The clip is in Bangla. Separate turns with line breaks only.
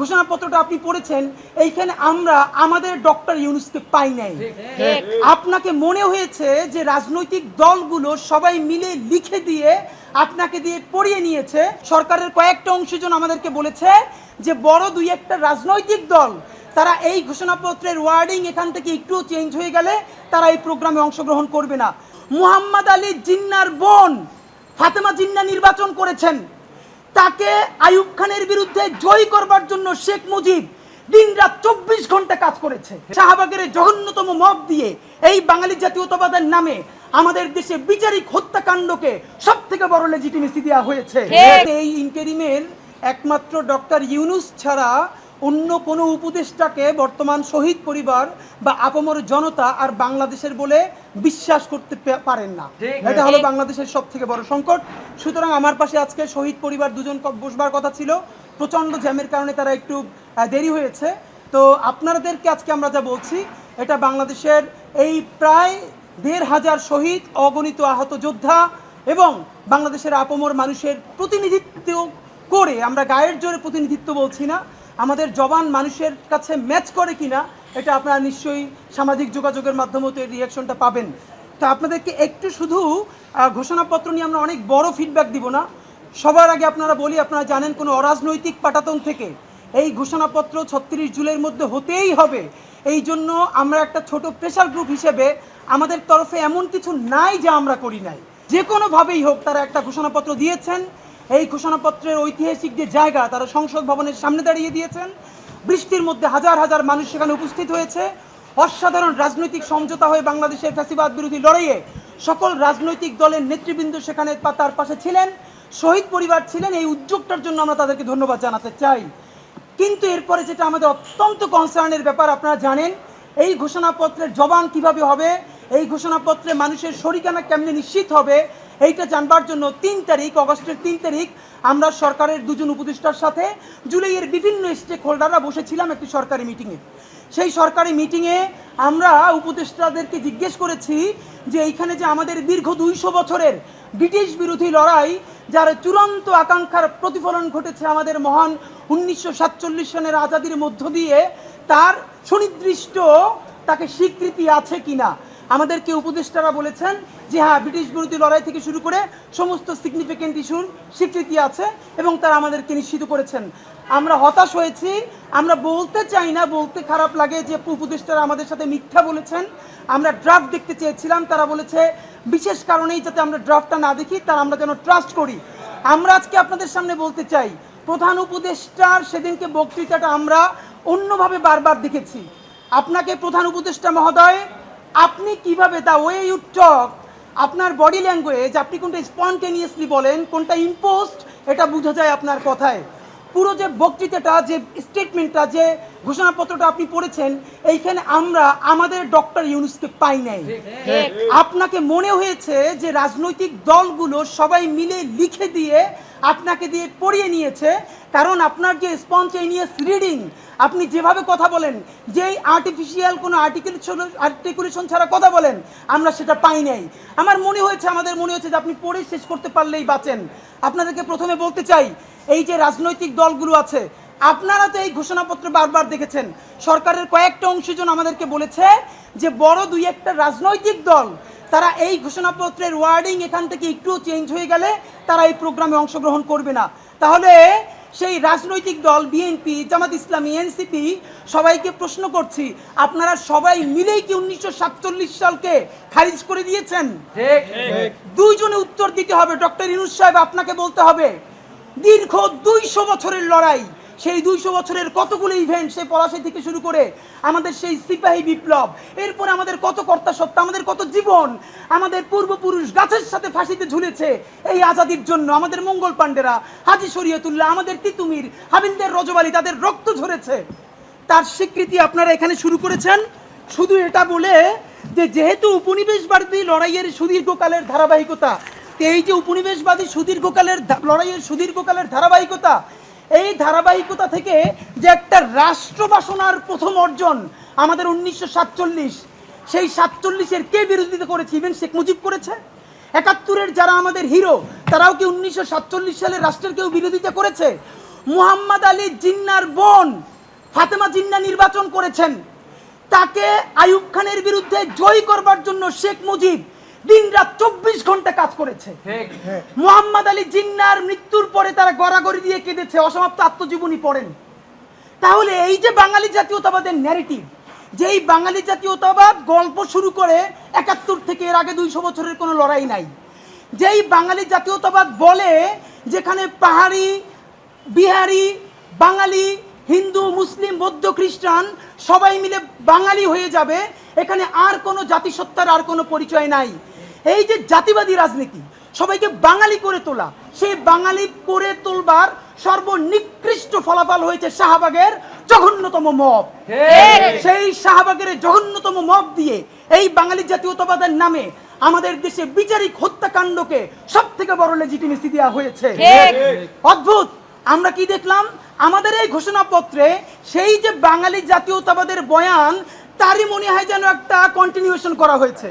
ঘোষণাপত্রটা আপনি পড়েছেন, এইখানে আমরা আমাদের ডক্টর ইউনূসকে পাই নাই। আপনাকে মনে হয়েছে যে রাজনৈতিক দলগুলো সবাই মিলে লিখে দিয়ে আপনাকে দিয়ে পড়িয়ে নিয়েছে। সরকারের কয়েকটা অংশজন আমাদেরকে বলেছে যে বড় দুই একটা রাজনৈতিক দল তারা এই ঘোষণাপত্রের ওয়ার্ডিং এখান থেকে একটু চেঞ্জ হয়ে গেলে তারা এই প্রোগ্রামে অংশগ্রহণ করবে না। মুহাম্মদ আলী জিন্নার বোন ফাতেমা জিন্না নির্বাচন করেছেন, তাকে আইয়ুব খানের বিরুদ্ধে জয় করবার জন্য শেখ মুজিব দিনরাত 24 ঘন্টা কাজ করেছে। শাহবাগের জঘন্যতম মব দিয়ে এই বাঙালি জাতীয়তাবাদের নামে আমাদের দেশে বিচারিক হত্যাকাণ্ডকে সব থেকে বড় লেজিটিমেসি দেওয়া হয়েছে। এই ইন্টারিমের একমাত্র ডক্টর ইউনূস ছাড়া অন্য কোনো উপদেষ্টাকে বর্তমান শহীদ পরিবার বা আপামর জনতা আর বাংলাদেশের বলে বিশ্বাস করতে পারেন না। এটা হলো বাংলাদেশের সব থেকে বড় সংকট। সুতরাং আমার পাশে আজকে শহীদ পরিবার দুজন বসবার কথা ছিল, প্রচণ্ড জ্যামের কারণে তারা একটু দেরি হয়েছে। তো আপনাদেরকে আজকে আমরা যা বলছি, এটা বাংলাদেশের এই প্রায় ১৫০০ শহীদ, অগণিত আহত যোদ্ধা এবং বাংলাদেশের আপামর মানুষের প্রতিনিধিত্ব করে, আমরা গায়ের জোরে প্রতিনিধিত্ব বলছি না, আমাদের জবান মানুষের কাছে ম্যাচ করে কিনা এটা আপনারা নিশ্চয়ই সামাজিক যোগাযোগের মাধ্যমে তো এই রিয়াকশনটা পাবেন। তো আপনাদেরকে একটু শুধু ঘোষণাপত্র নিয়ে আমরা অনেক বড় ফিডব্যাক দিব না। সবার আগে আপনারা বলি, আপনারা জানেন কোনো অরাজনৈতিক পাটাতন থেকে এই ঘোষণাপত্র ৩৬ জুলাইয়ের মধ্যে হতেই হবে। এই জন্য আমরা একটা ছোট প্রেশার গ্রুপ হিসেবে আমাদের তরফে এমন কিছু নাই যা আমরা করি নাই। যে কোনোভাবেই হোক তারা একটা ঘোষণাপত্র দিয়েছেন। এই ঘোষণাপত্রের ঐতিহাসিক যে জায়গা, তারা সংসদ ভবনের সামনে দাঁড়িয়ে দিয়েছেন। বৃষ্টির মধ্যে হাজার হাজার মানুষ সেখানে উপস্থিত হয়েছে। অসাধারণ রাজনৈতিক সমঝোতা হয়ে বাংলাদেশের ফ্যাসিবাদ বিরোধী লড়াইয়ে সকল রাজনৈতিক দলের নেতৃবৃন্দ সেখানে তার পাশে ছিলেন, শহীদ পরিবার ছিলেন। এই উদ্যোগটার জন্য আমরা তাদেরকে ধন্যবাদ জানাতে চাই। কিন্তু এরপরে যেটা আমাদের অত্যন্ত কনসার্নের ব্যাপার, আপনারা জানেন এই ঘোষণাপত্রের জবান কিভাবে হবে, এই ঘোষণাপত্রে মানুষের শরিকানা কেমনে নিশ্চিত হবে, এইটা জানবার জন্য ৩ তারিখ, অগস্টের ৩ তারিখ আমরা সরকারের দুজন উপদেষ্টার সাথে জুলাইয়ের বিভিন্ন স্টেক হোল্ডাররা বসেছিলাম একটি সরকারি মিটিংয়ে। সেই সরকারি মিটিংয়ে আমরা উপদেষ্টাদেরকে জিজ্ঞেস করেছি যে এইখানে যে আমাদের দীর্ঘ ২০০ বছরের ব্রিটিশ বিরোধী লড়াই, যার চূড়ান্ত আকাঙ্ক্ষার প্রতিফলন ঘটেছে আমাদের মহান ১৯৪৭ সনের আজাদির মধ্য দিয়ে, তার সুনির্দিষ্ট তাকে স্বীকৃতি আছে কিনা। আমাদেরকে উপদেষ্টারা বলেছেন যে হ্যাঁ, ব্রিটিশ বিরোধী লড়াই থেকে শুরু করে সমস্ত সিগনিফিকেন্ট ইস্যুর স্বীকৃতি আছে এবং তারা আমাদেরকে নিশ্চিত করেছেন। আমরা হতাশ হয়েছি, আমরা বলতে চাই না, বলতে খারাপ লাগে যে উপদেষ্টারা আমাদের সাথে মিথ্যা বলেছেন। আমরা ড্রাফট দেখতে চেয়েছিলাম, তারা বলেছে বিশেষ কারণেই যাতে আমরা ড্রাফটটা না দেখি, তার আমরা যেন ট্রাস্ট করি। আমরা আজকে আপনাদের সামনে বলতে চাই, প্রধান উপদেষ্টার সেদিনকে বক্তৃতাটা আমরা অন্যভাবে বারবার দেখেছি। আপনাকে প্রধান উপদেষ্টা মহোদয়, আপনি কিভাবে দ্য ওয়ে ইউ টক, আপনার বডি ল্যাঙ্গুয়েজ, আপনি কোনটা স্পন্টেনিয়াসলি বলেন, কোনটা ইম্পোস্ট, এটা বোঝা যায় আপনার কথায়। পুরো যে বক্তৃতাটা, যে স্টেটমেন্টটা, যে ঘোষণাপত্রটা আপনি পড়েছেন, এইখানে আমরা আমাদের ডক্টর ইউনূসকে পাই নাই। আপনাকে মনে হয়েছে যে রাজনৈতিক দলগুলো সবাই মিলে লিখে দিয়ে আপনাকে দিয়ে পড়িয়ে নিয়েছে, কারণ আপনার যে স্পন্টেনিয়াস রিডিং, আপনি যেভাবে কথা বলেন, যেই আর্টিফিশিয়াল কোনো আর্টিকুলেশন ছাড়া কথা বলেন, আমরা সেটা পাই নাই। আমাদের মনে হয়েছে যে আপনি পড়ে শেষ করতে পারলেই বাঁচেন। আপনাদেরকে প্রথমে বলতে চাই, এই যে রাজনৈতিক দলগুলো আছে, আপনারা তো এই ঘোষণাপত্র বারবার দেখেছেন। সরকারের কয়েকটা অংশজন আমাদেরকে বলেছে যে বড় দুই একটা রাজনৈতিক দল তারা এই ঘোষণাপত্রের ওয়ার্ডিং এখান থেকে একটু চেঞ্জ হয়ে গেলে তারা এই প্রোগ্রামে অংশগ্রহণ করবে না। তাহলে সেই রাজনৈতিক দল বিএনপি, জামাত ইসলামী, এনসিপি, সবাইকে প্রশ্ন করছি, আপনারা সবাই মিলেই কি ১৯৪৭ সালকে খারিজ করে দিয়েছেন? দুইজনে উত্তর দিতে হবে। ডক্টর ইউনূস সাহেব, আপনাকে বলতে হবে, দীর্ঘ ২০০ বছরের লড়াই, সেই ২০০ বছরের কতগুলো ইভেন্ট, সেই পলাশী থেকে শুরু করে আমাদের সেই সিপাহী বিপ্লব, এরপরে আমাদের কত কর্তা সত্তা, আমাদের কত জীবন, আমাদের পূর্বপুরুষ গাছের সাথে ফাঁসিতে ঝুলেছে এই আজাদির জন্য। আমাদের মঙ্গল পাণ্ডেরা, হাজী শরীয়তুল্লাহ, আমাদের তিতুমির, হাবিলদের রজবালি, তাদের রক্ত ঝরেছে। তার স্বীকৃতি আপনারা এখানে শুরু করেছেন শুধু এটা বলে যে যেহেতু উপনিবেশবাদী লড়াইয়ের সুদীর্ঘকালের ধারাবাহিকতা, এই যে উপনিবেশবাদী লড়াইয়ের সুদীর্ঘকালের ধারাবাহিকতা, এই ধারাবাহিকতা থেকে যে একটা রাষ্ট্র বাসনার প্রথম অর্জন আমাদের ১৯৪৭, সেই ৪৭-এর কে বিরোধিতা করেছে? ইভেন শেখ মুজিব করেছে। ৭১-এর যারা আমাদের হিরো, তারাও কি ১৯৪৭ সালে রাষ্ট্রের কেউ বিরোধিতা করেছে? মুহাম্মদ আলী জিন্নার বোন ফাতেমা জিন্না নির্বাচন করেছেন। তাকে আইয়ুব খানের বিরুদ্ধে জয় করবার জন্য শেখ মুজিব দিনরাত 24 ঘন্টা কাজ করেছে। মুহাম্মদ আলী জিন্নার মৃত্যুর পরে তারা গড়াগড়ি দিয়ে কেঁদেছে, অসমাপ্ত আত্মজীবনী পড়েন। তাহলে এই যে বাঙালি জাতীয়তাবাদের ন্যারেটিভ, যেই বাঙালি জাতীয়তাবাদ গল্প শুরু করে 71 থেকে এর আগে 200 বছরের কোনো লড়াই নাই, যেই বাঙালি জাতীয়তাবাদ বলে যেখানে পাহাড়ি, বিহারি, বাঙালি, হিন্দু, মুসলিম, বৌদ্ধ, খ্রিস্টান সবাই মিলে বাঙালি হয়ে যাবে, এখানে আর কোনো জাতিসত্তার আর কোনো পরিচয় নাই। এই যে জাতিবাদী রাজনীতি, সবাইকে বাঙালি করে তোলা, সেই বাঙালি করে তোলবার সর্বনিকৃষ্ট ফলাফল হয়েছে শাহবাগের জঘন্যতম মব। সেই শাহবাগের জঘন্যতম মব দিয়ে এই বাঙালি জাতীয়তাবাদের নামে আমাদের দেশে বিচারিক হত্যাকাণ্ডকে সব থেকে বড় লেজিটিমেসি দেওয়া হয়েছে। অদ্ভুত, আমরা কি দেখলাম আমাদের এই ঘোষণাপত্রে সেই যে বাঙালি জাতীয়তাবাদের বয়ান, তারই মনে হয় যেন একটা কন্টিনিউশন করা হয়েছে।